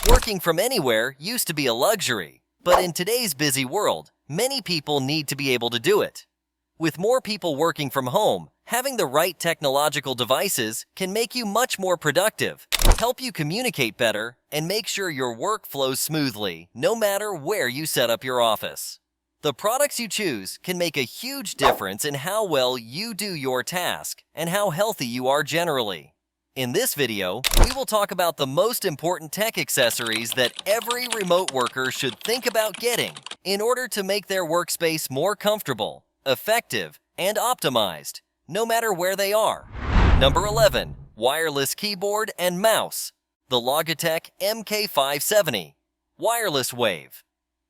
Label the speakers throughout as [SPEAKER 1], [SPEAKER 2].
[SPEAKER 1] Working from anywhere used to be a luxury, but in today's busy world, many people need to be able to do it. With more people working from home, having the right technological devices can make you much more productive, help you communicate better, and make sure your work flows smoothly, no matter where you set up your office. The products you choose can make a huge difference in how well you do your task and how healthy you are generally. In this video, we will talk about the most important tech accessories that every remote worker should think about getting in order to make their workspace more comfortable, effective, and optimized, no matter where they are. Number 11. Wireless keyboard and mouse. The Logitech MK570. Wireless Wave.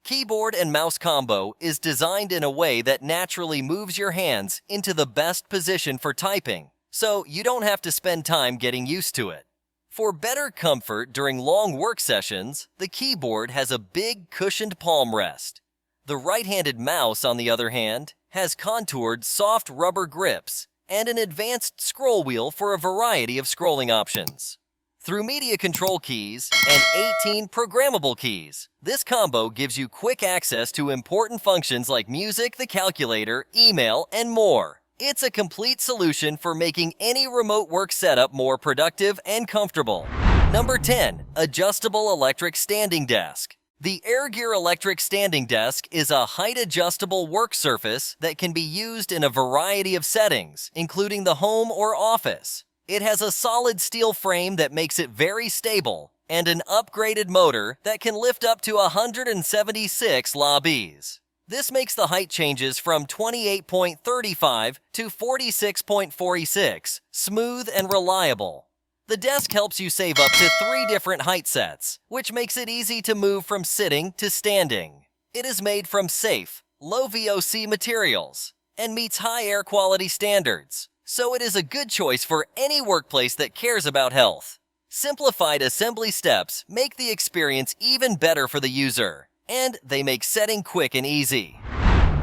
[SPEAKER 1] Keyboard and mouse combo is designed in a way that naturally moves your hands into the best position for typing, so you don't have to spend time getting used to it. For better comfort during long work sessions, the keyboard has a big cushioned palm rest. The right-handed mouse, on the other hand, has contoured soft rubber grips and an advanced scroll wheel for a variety of scrolling options. Through media control keys and 18 programmable keys, this combo gives you quick access to important functions like music, the calculator, email, and more. It's a complete solution for making any remote work setup more productive and comfortable. Number 10. Adjustable Electric Standing Desk. The AirGear Electric Standing Desk is a height-adjustable work surface that can be used in a variety of settings, including the home or office. It has a solid steel frame that makes it very stable, and an upgraded motor that can lift up to 176 lbs. This makes the height changes from 28.35 to 46.46 smooth and reliable. The desk helps you save up to 3 different height sets, which makes it easy to move from sitting to standing. It is made from safe, low VOC materials and meets high air quality standards, so it is a good choice for any workplace that cares about health. Simplified assembly steps make the experience even better for the user, and they make setting quick and easy.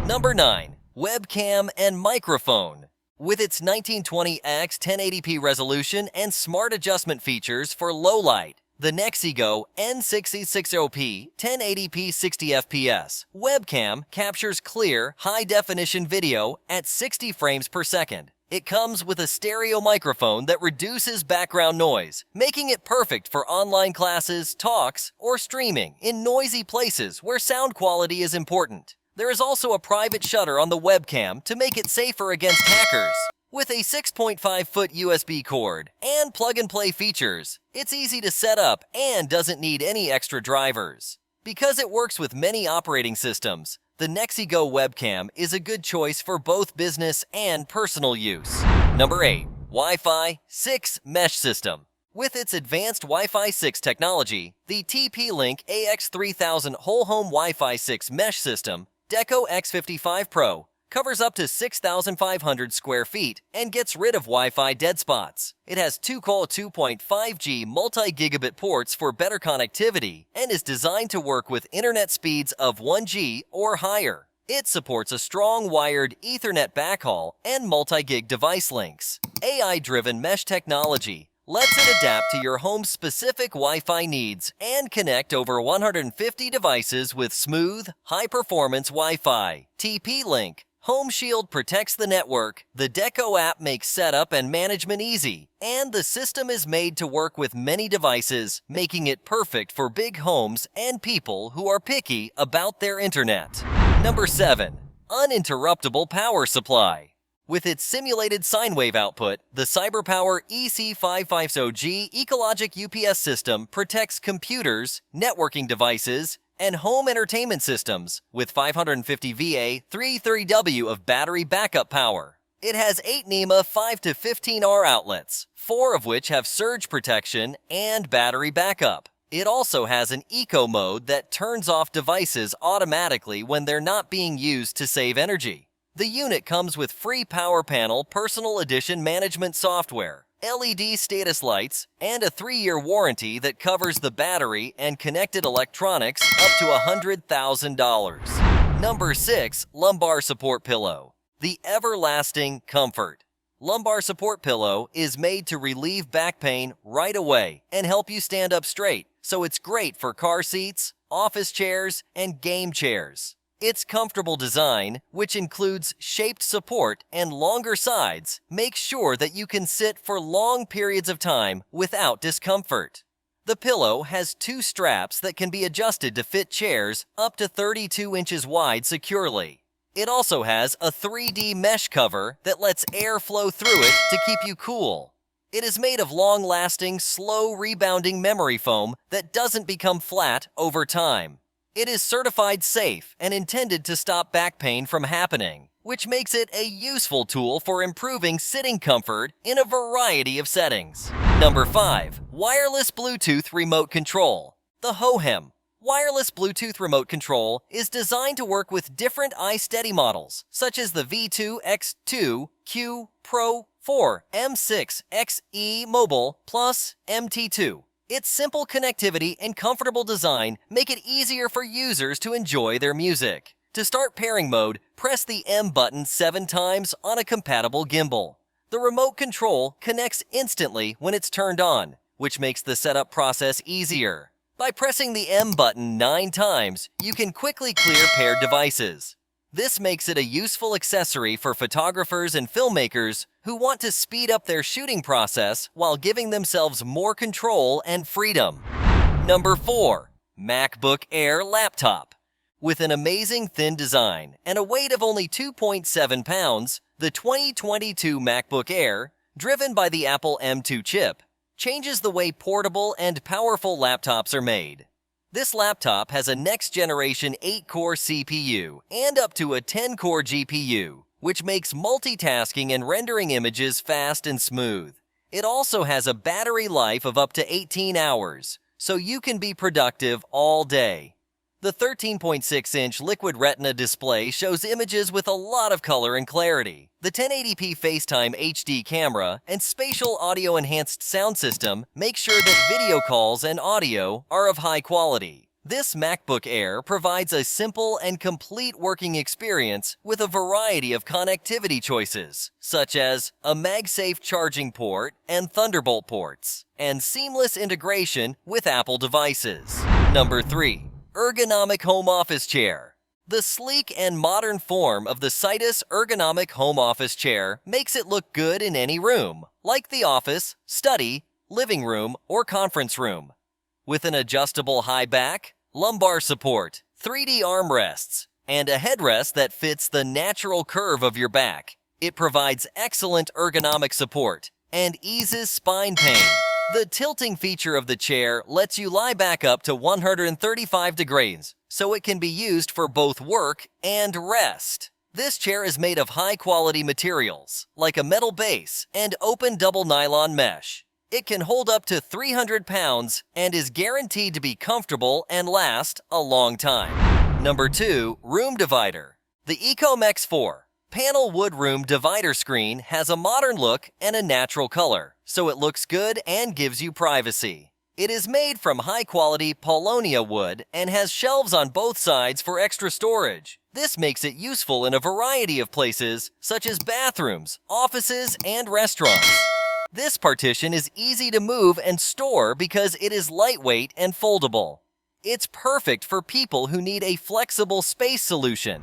[SPEAKER 1] Number 9. Webcam and Microphone. With its 1920x 1080p resolution and smart adjustment features for low light, the Nexigo N6060p 1080p 60fps webcam captures clear, high-definition video at 60 frames per second. It comes with a stereo microphone that reduces background noise, making it perfect for online classes, talks, or streaming in noisy places where sound quality is important. There is also a private shutter on the webcam to make it safer against hackers. With a 6.5-foot USB cord and plug-and-play features, it's easy to set up and doesn't need any extra drivers. Because it works with many operating systems, the Nexigo webcam is a good choice for both business and personal use. Number 8. Wi-Fi 6 Mesh System. With its advanced Wi-Fi 6 technology, the TP-Link AX3000 Whole Home Wi-Fi 6 Mesh System Deco X55 Pro covers up to 6,500 square feet and gets rid of Wi-Fi dead spots. It has 2.5G multi-gigabit ports for better connectivity and is designed to work with internet speeds of 1G or higher. It supports a strong wired Ethernet backhaul and multi-gig device links. AI-driven mesh technology lets it adapt to your home's specific Wi-Fi needs and connect over 150 devices with smooth, high-performance Wi-Fi. TP-Link Home Shield protects the network, the Deco app makes setup and management easy, and the system is made to work with many devices, making it perfect for big homes and people who are picky about their internet. Number 7. Uninterruptible Power Supply. With its simulated sine wave output, the CyberPower EC550G Ecologic UPS system protects computers, networking devices, and home entertainment systems with 550 VA 330W of battery backup power. It has 8 NEMA 5 to 15R outlets, 4 of which have surge protection and battery backup. It also has an eco mode that turns off devices automatically when they're not being used to save energy. The unit comes with free Power Panel Personal Edition management software, LED status lights, and a 3-year warranty that covers the battery and connected electronics up to $100,000. Number 6. Lumbar Support Pillow. The Everlasting Comfort. Lumbar Support Pillow is made to relieve back pain right away and help you stand up straight, so it's great for car seats, office chairs, and game chairs. Its comfortable design, which includes shaped support and longer sides, makes sure that you can sit for long periods of time without discomfort. The pillow has 2 straps that can be adjusted to fit chairs up to 32 inches wide securely. It also has a 3D mesh cover that lets air flow through it to keep you cool. It is made of long-lasting, slow-rebounding memory foam that doesn't become flat over time. It is certified safe and intended to stop back pain from happening, which makes it a useful tool for improving sitting comfort in a variety of settings. Number 5. Wireless Bluetooth Remote Control. The HOHEM. Wireless Bluetooth Remote Control is designed to work with different iSteady models, such as the V2 X2, Q, Pro 4, M6, XE Mobile, Plus, MT2. Its simple connectivity and comfortable design make it easier for users to enjoy their music. To start pairing mode, press the M button 7 times on a compatible gimbal. The remote control connects instantly when it's turned on, which makes the setup process easier. By pressing the M button 9 times, you can quickly clear paired devices. This makes it a useful accessory for photographers and filmmakers who want to speed up their shooting process while giving themselves more control and freedom. Number 4. MacBook Air Laptop. With an amazing thin design and a weight of only 2.7 pounds, the 2022 MacBook Air, driven by the Apple M2 chip, changes the way portable and powerful laptops are made. This laptop has a next-generation 8-core CPU and up to a 10-core GPU, which makes multitasking and rendering images fast and smooth. It also has a battery life of up to 18 hours, so you can be productive all day. The 13.6-inch Liquid Retina display shows images with a lot of color and clarity. The 1080p FaceTime HD camera and spatial audio-enhanced sound system make sure that video calls and audio are of high quality. This MacBook Air provides a simple and complete working experience with a variety of connectivity choices, such as a MagSafe charging port and Thunderbolt ports, and seamless integration with Apple devices. Number 3. Ergonomic Home Office Chair. The sleek and modern form of the Citus Ergonomic Home Office Chair makes it look good in any room, like the office, study, living room, or conference room. With an adjustable high back, lumbar support, 3D armrests, and a headrest that fits the natural curve of your back, it provides excellent ergonomic support and eases spine pain. The tilting feature of the chair lets you lie back up to 135 degrees, so it can be used for both work and rest. This chair is made of high-quality materials, like a metal base and open double nylon mesh. It can hold up to 300 pounds and is guaranteed to be comfortable and last a long time. Number 2. Room Divider. The Ecomex 4 panel wood room divider screen has a modern look and a natural color, so it looks good and gives you privacy. It is made from high-quality Paulownia wood and has shelves on both sides for extra storage. This makes it useful in a variety of places, such as bathrooms, offices, and restaurants. This partition is easy to move and store because it is lightweight and foldable. It's perfect for people who need a flexible space solution.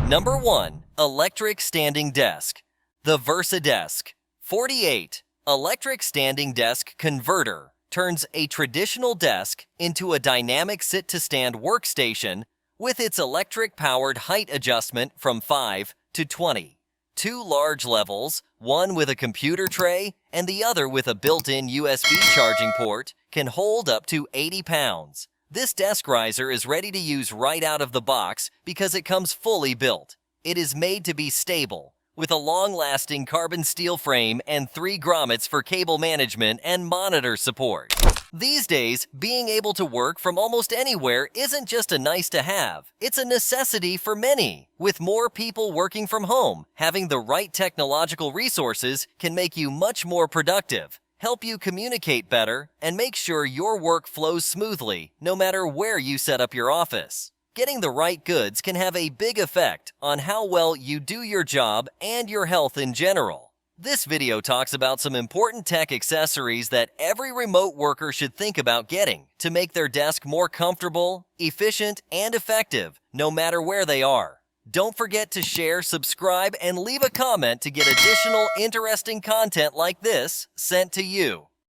[SPEAKER 1] Number 1. Electric Standing Desk. The VersaDesk 48 Electric Standing Desk Converter turns a traditional desk into a dynamic sit-to-stand workstation with its electric-powered height adjustment from 5 to 20. 2 large levels, one with a computer tray and the other with a built-in USB charging port, can hold up to 80 pounds. This desk riser is ready to use right out of the box because it comes fully built. It is made to be stable, with a long-lasting carbon steel frame and 3 grommets for cable management and monitor support. These days, being able to work from almost anywhere isn't just a nice-to-have, it's a necessity for many. With more people working from home, having the right technological resources can make you much more productive, help you communicate better, and make sure your work flows smoothly no matter where you set up your office. Getting the right goods can have a big effect on how well you do your job and your health in general. This video talks about some important tech accessories that every remote worker should think about getting to make their desk more comfortable, efficient, and effective, no matter where they are. Don't forget to share, subscribe, and leave a comment to get additional interesting content like this sent to you.